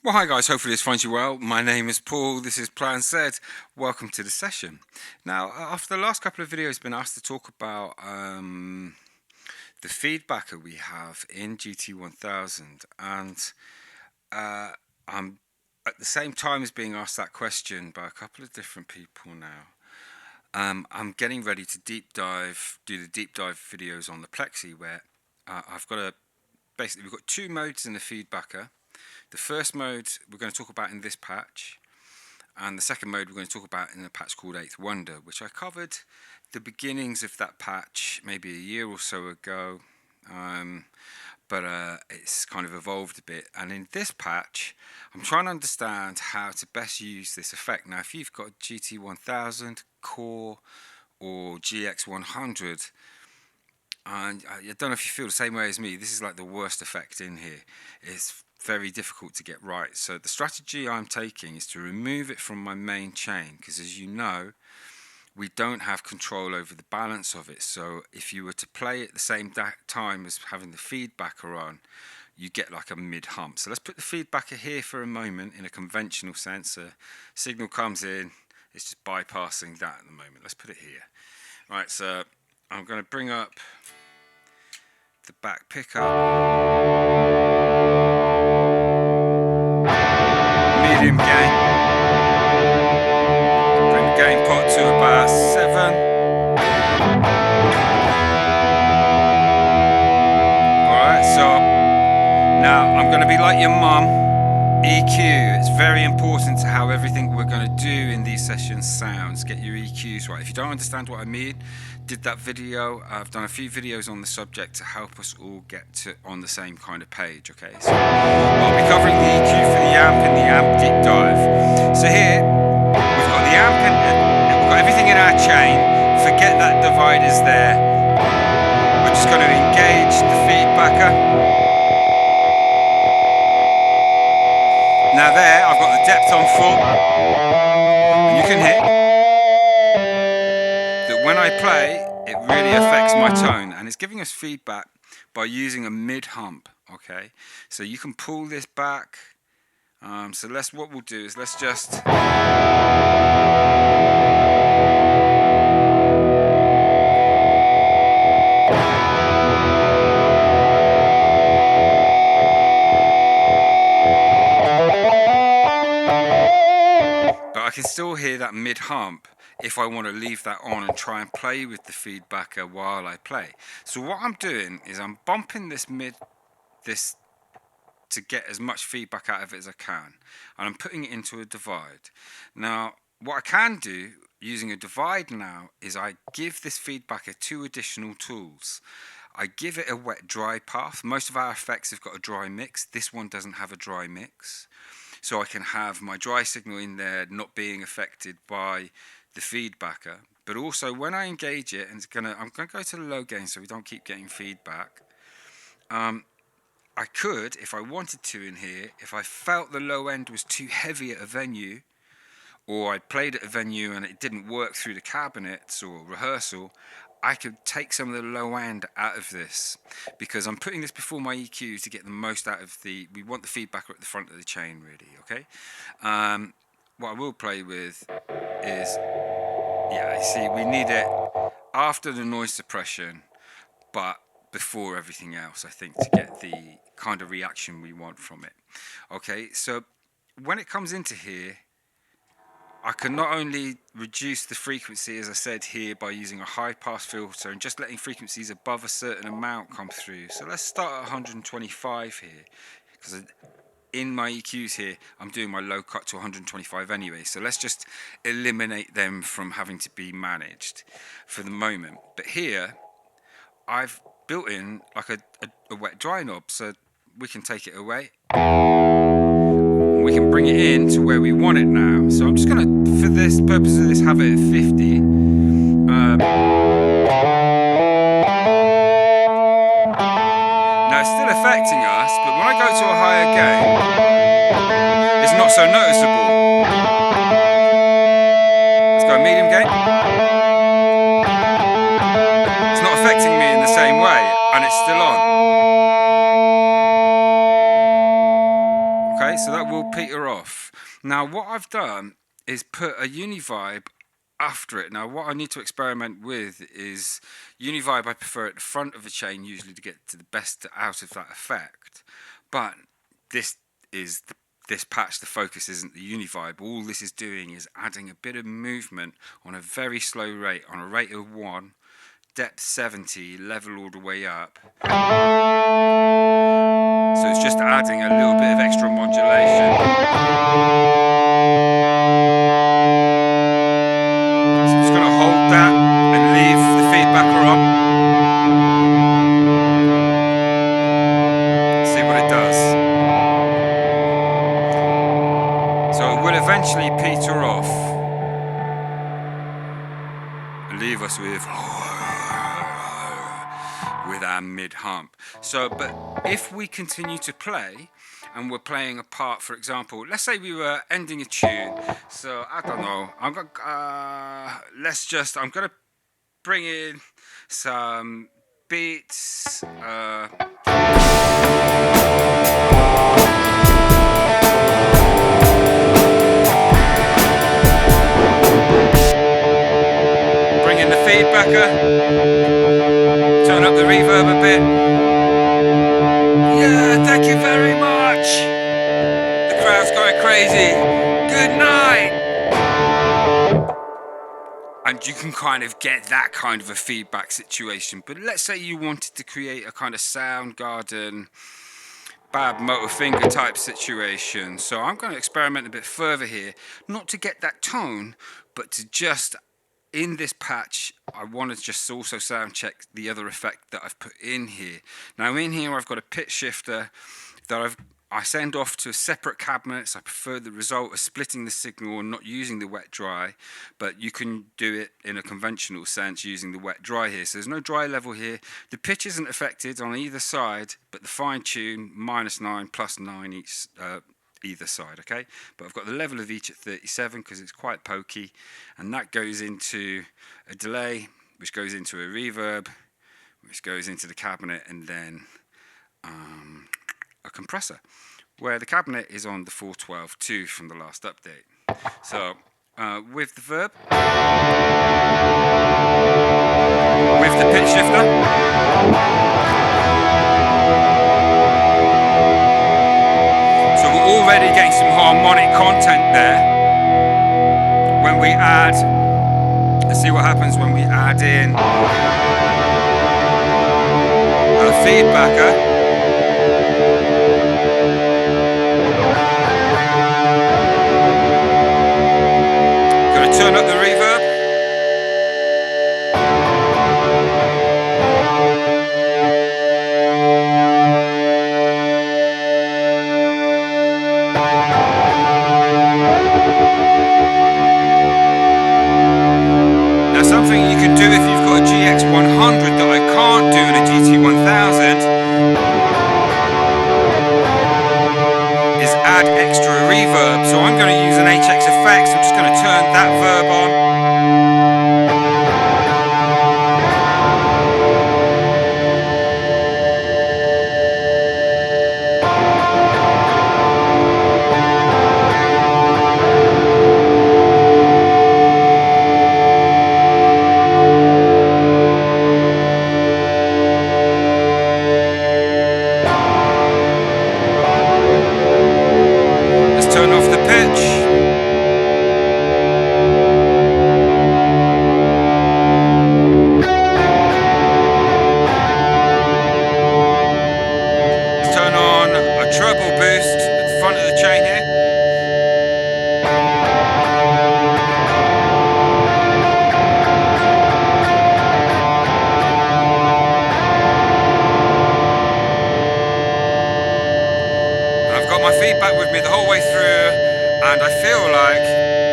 Well, hi guys, hopefully this finds you well. My name is Paul, this is Plan Z. Welcome to the session. Now, after the last couple of videos, I've been asked to talk about the feedbacker we have in GT1000, and I'm at the same time as being asked that question by a couple of different people now. I'm getting ready to do the deep dive videos on the Plexi, where basically we've got two modes in the feedbacker. The first mode we're going to talk about in this patch, and the second mode we're going to talk about in a patch called Eighth Wonder, which I covered the beginnings of that patch maybe a year or so ago, but it's kind of evolved a bit. And in this patch, I'm trying to understand how to best use this effect. Now, if you've got GT1000, Core, or GX100, and I don't know if you feel the same way as me, this is like the worst effect in here. It's very difficult to get right. So the strategy I'm taking is to remove it from my main chain, because as you know, we don't have control over the balance of it. So if you were to play at the same time as having the feedbacker on, you get like a mid hump. So let's put the feedbacker here for a moment in a conventional sense. A signal comes in, it's just bypassing that at the moment. Let's put it here. Right, so I'm going to bring up the back pickup, medium gain, bring the gain pot to about 7. Alright, so now I'm going to be like your mum. EQ, it's very important to how everything we're going to do in these sessions sounds. Get your EQs right. If you don't understand what I mean, did that video. I've done a few videos on the subject to help us all get on the same kind of page. Okay, so I'll be covering the EQ for the amp in the amp deep dive. So here we've got the amp and we've got everything in our chain. Forget that divider's there. We're just going to engage the feedbacker. Now there, I've got the depth on full, and you can hear that when I play, it really affects my tone, and it's giving us feedback by using a mid hump. Okay, so you can pull this back. So what we'll do is let's just. I can still hear that mid hump if I want to leave that on and try and play with the feedbacker while I play. So what I'm doing is I'm bumping this to get as much feedback out of it as I can, and I'm putting it into a divide. Now what I can do using a divide now is I give this feedbacker two additional tools. I give it a wet dry path. Most of our effects have got a dry mix. This one doesn't have a dry mix. So I can have my dry signal in there not being affected by the feedbacker. But also when I engage it, and I'm gonna go to the low gain so we don't keep getting feedback. I could, if I wanted to in here, if I felt the low end was too heavy at a venue, or I played at a venue and it didn't work through the cabinets or rehearsal, I could take some of the low end out of this, because I'm putting this before my EQ to get the most out of we want the feedbacker at the front of the chain really, okay? What I will play with is, yeah, you see, we need it after the noise suppression, but before everything else, I think, to get the kind of reaction we want from it. Okay, so when it comes into here, I can not only reduce the frequency, as I said here, by using a high pass filter and just letting frequencies above a certain amount come through. So let's start at 125 here, because in my EQs here, I'm doing my low cut to 125 anyway. So let's just eliminate them from having to be managed for the moment. But here, I've built in like a wet dry knob, so we can take it away. We can bring it in to where we want it now. So I'm just going to, for this purpose of this, have it at 50. Now it's still affecting us, but when I go to a higher gain, it's not so noticeable. Let's go medium gain. It's not affecting me in the same way, and it's still on. Okay, so that will peter off. Now what I've done is put a univibe after it. Now what I need to experiment with is univibe. I prefer at the front of a chain usually to get to the best out of that effect, but this patch, the focus isn't the univibe. All this is doing is adding a bit of movement on a very slow rate, on a rate of 1, depth 70, level all the way up. So it's just adding a little bit of extra modulation. So I'm just going to hold that and leave the feedbacker on. See what it does. So it will eventually peter off and leave us with our mid hump. So, but if we continue to play and we're playing a part, for example, let's say we were ending a tune. So I don't know. I'm going to bring in some beats. Bring in the feedbacker. Turn up the reverb a bit. Yeah, thank you very much. The crowd's going crazy. Good night. And you can kind of get that kind of a feedback situation. But let's say you wanted to create a kind of Soundgarden, bad motor finger type situation. So I'm going to experiment a bit further here, not to get that tone, but to just, in this patch, I want to just also sound check the other effect that I've put in here. Now in here I've got a pitch shifter that I send off to a separate cabinet. So I prefer the result of splitting the signal and not using the wet dry, but you can do it in a conventional sense using the wet dry here. So there's no dry level here. The pitch isn't affected on either side, but the fine tune -9 +9 each either side, okay? But I've got the level of each at 37 because it's quite pokey, and that goes into a delay, which goes into a reverb, which goes into the cabinet, and then a compressor, where the cabinet is on the 412.2 from the last update. So with the verb, with the pitch shifter, already getting some harmonic content there. When we add, let's see what happens when we add in a feedbacker. Gonna turn up the reverb. Something you can do if you've got a GX100 that I can't do in a GT1000 is add extra reverb. So I'm going to use an HX Effects. I'm just going to turn that verb on. Turn off the pitch. Let's turn on a treble boost at the front of the chain here. I've got my feedback with me the whole way through, and I feel like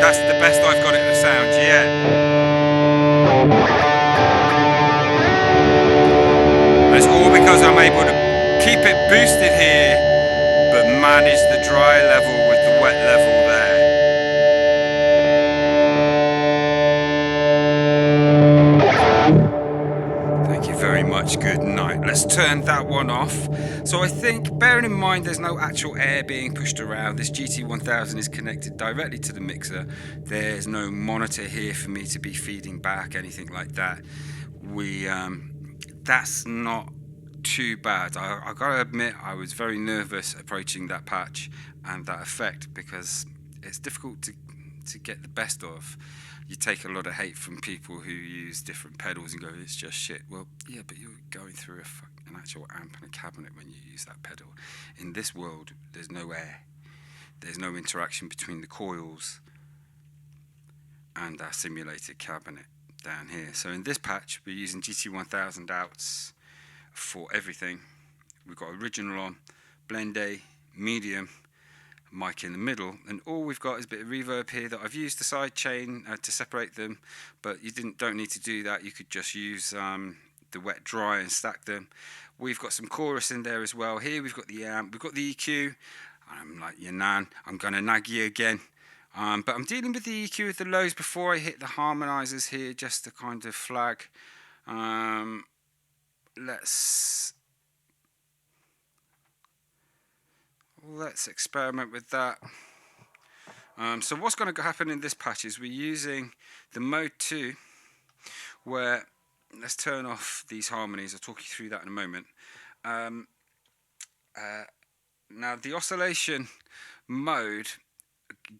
that's the best I've got it to sound yet. And it's all because I'm able to keep it boosted here, but manage the dry level with the wet level there. Thank you very much much good night. Let's turn that one off. So I think, bearing in mind there's no actual air being pushed around, this GT1000 is connected directly to the mixer. There's no monitor here for me to be feeding back, anything like that. That's not too bad. I gotta admit, I was very nervous approaching that patch and that effect, because it's difficult to get the best of. You take a lot of hate from people who use different pedals and go, it's just shit. Well, yeah, but you're going through an actual amp and a cabinet when you use that pedal. In this world, there's no air. There's no interaction between the coils and our simulated cabinet down here. So in this patch, we're using GT1000 outs for everything. We've got original on, blend A, medium, mic in the middle, and all we've got is a bit of reverb here that I've used the side chain to separate them, but you don't need to do that. You could just use the wet dry and stack them. We've got some chorus in there as well. Here we've got the amp, we've got the EQ. I'm like your nan, I'm gonna nag you again, but I'm dealing with the EQ with the lows before I hit the harmonizers here, just to kind of flag. Let's experiment with that. So what's going to happen in this patch is we're using the mode 2, where, let's turn off these harmonies. I'll talk you through that in a moment. Now the oscillation mode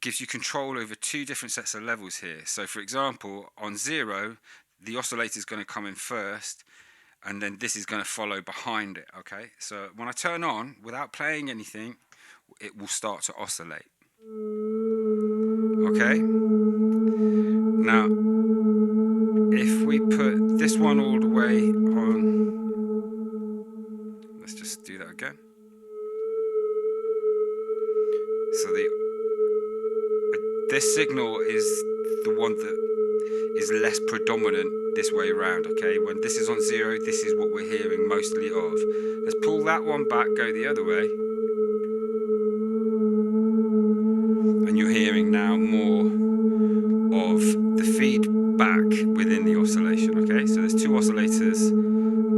gives you control over 2 different sets of levels here. So for example, on 0, the oscillator is going to come in first, and then this is going to follow behind it. Okay, so when I turn on, without playing anything, it will start to oscillate. Okay, now if we put this one all the way on, let's just do that again. So this signal is the one that is less predominant this way around. Okay, when this is on 0, this is what we're hearing mostly of. Let's pull that one back, go the other way, and you're hearing now more of the feedback within the oscillation. Okay, so there's 2 oscillators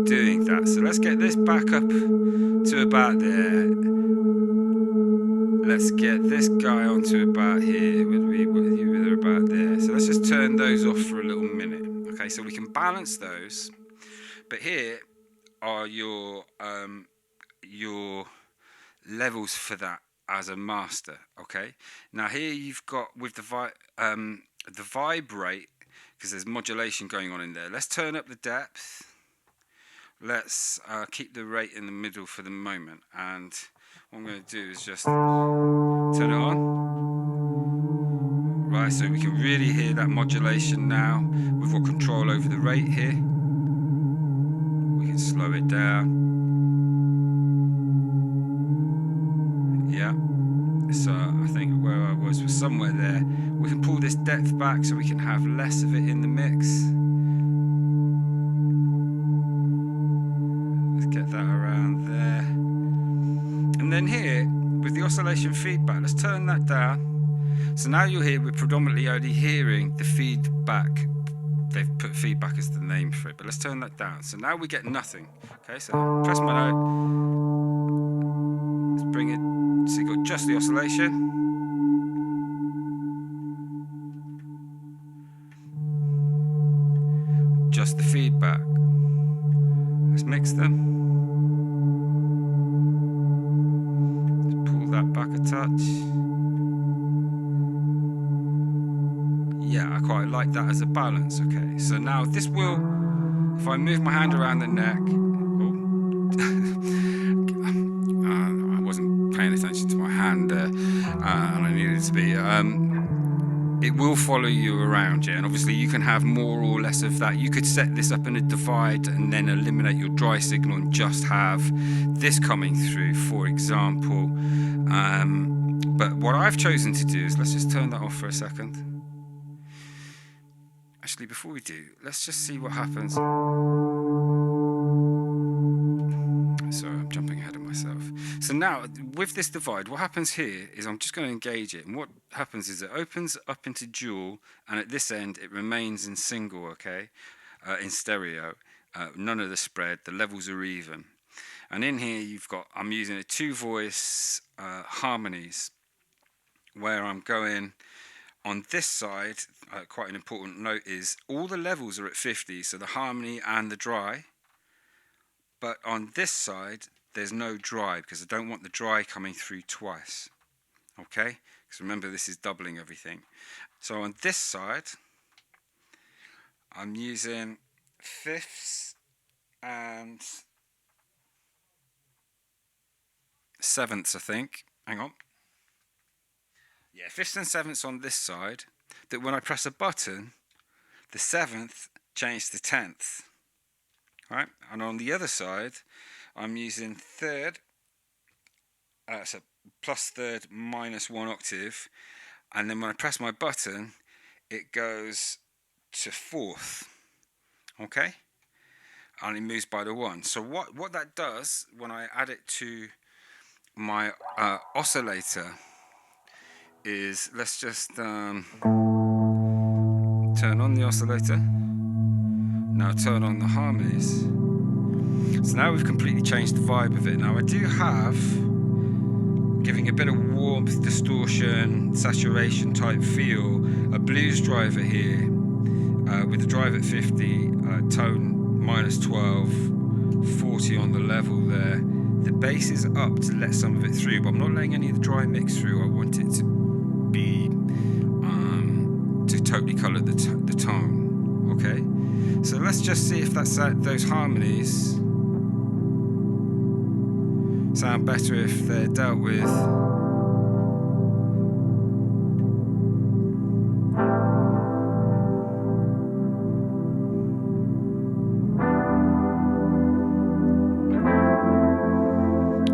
doing that. So let's get this back up to about there. Let's get this guy onto about here. They're about there. So let's just turn those off for a little minute. Okay, so we can balance those. But here are your levels for that as a master. Okay, now here you've got with the vibrate, because there's modulation going on in there. Let's turn up the depth. Let's keep the rate in the middle for the moment, and what I'm going to do is just turn it on. Right, so we can really hear that modulation now. We've got control over the rate here. We can slow it down. Yeah, so I think where I was somewhere there. We can pull this depth back so we can have less of it in the mix. Let's get that around there. And then here, with the oscillation feedback, let's turn that down. So now you'll hear, we're predominantly only hearing the feedback. They've put feedback as the name for it, but let's turn that down. So now we get nothing. Okay, so press my note. Let's bring it, so you've got just the oscillation. Just the feedback. Let's mix them. Let's pull that back a touch. Yeah, I quite like that as a balance. Okay, so now this will, if I move my hand around the neck, I wasn't paying attention to my hand and I needed to be. It will follow you around, yeah, and obviously you can have more or less of that. You could set this up in a divide and then eliminate your dry signal and just have this coming through, for example. But what I've chosen to do is, let's just turn that off for a second. Actually, before we do, let's just see what happens. Sorry, I'm jumping ahead of myself. So now, with this divide, what happens here is I'm just going to engage it. And what happens is it opens up into dual, and at this end, it remains in single, okay, in stereo. none of the spread, the levels are even. And in here you've got, I'm using a 2-voice harmonies, where I'm going on this side. Quite an important note is all the levels are at 50, so the harmony and the dry. But on this side there's no dry, because I don't want the dry coming through twice. Okay, because remember, this is doubling everything. So on this side I'm using fifths and sevenths, I think. Hang on. Yeah, fifths and sevenths on this side, that when I press a button, the seventh changes to tenth. Right? And on the other side, I'm using third, so plus third minus 1 octave, and then when I press my button, it goes to fourth. Okay? And it moves by the 1. So what that does when I add it to my oscillator is, let's just turn on the oscillator. Now turn on the harmonies. So now we've completely changed the vibe of it. Now I do have, giving a bit of warmth, distortion, saturation type feel, a blues driver here with the drive at 50, tone minus 12, 40 on the level there. The bass is up to let some of it through, but I'm not letting any of the dry mix through. I want it to be to totally colour the tone. Okay, so let's just see if those harmonies sound better if they're dealt with.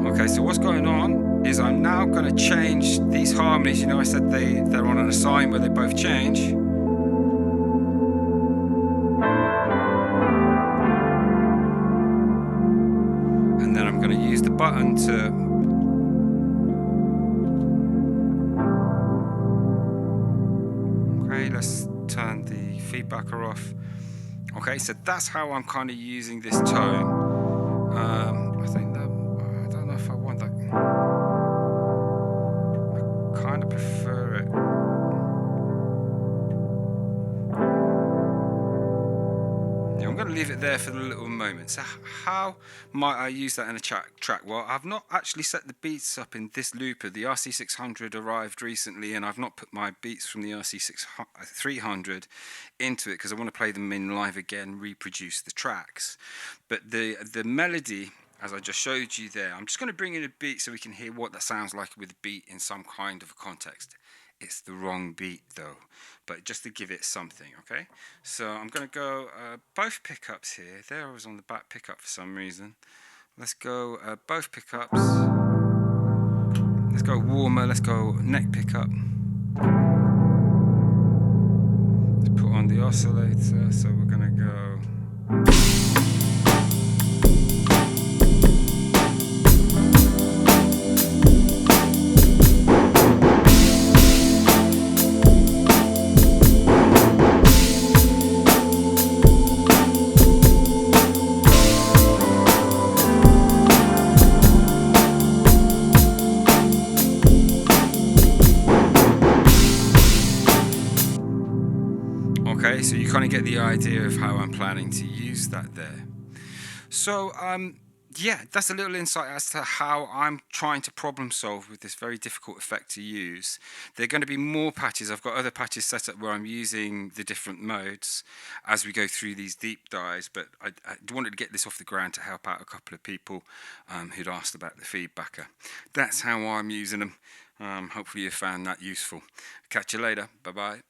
Okay, so what's going on is I'm now going to change these harmonies. You know, I said they're on an assign where they both change. And then I'm going to use the button to let's turn the feedbacker off. Okay, so that's how I'm kind of using this tone. I think that, I don't know if I want that. I kind of prefer it. Yeah, I'm going to leave it there for a little moment. So how might I use that in a track? Well, I've not actually set the beats up in this looper. The RC600 arrived recently, and I've not put my beats from the RC300 into it because I want to play them in live again, reproduce the tracks. But the melody, as I just showed you there, I'm just going to bring in a beat so we can hear what that sounds like with a beat in some kind of a context. It's the wrong beat though, but just to give it something. Okay, so I'm going to go both pickups here. There I was on the back pickup for some reason. Let's go both pickups. Let's go warmer. Let's go neck pickup. Let's put on the oscillator. So we're going to go. Okay, so you kind of get the idea of how I'm planning to use that there. So, yeah, that's a little insight as to how I'm trying to problem solve with this very difficult effect to use. There are going to be more patches. I've got other patches set up where I'm using the different modes as we go through these deep dives, but I wanted to get this off the ground to help out a couple of people who'd asked about the feedbacker. That's how I'm using them. Hopefully you found that useful. Catch you later. Bye-bye.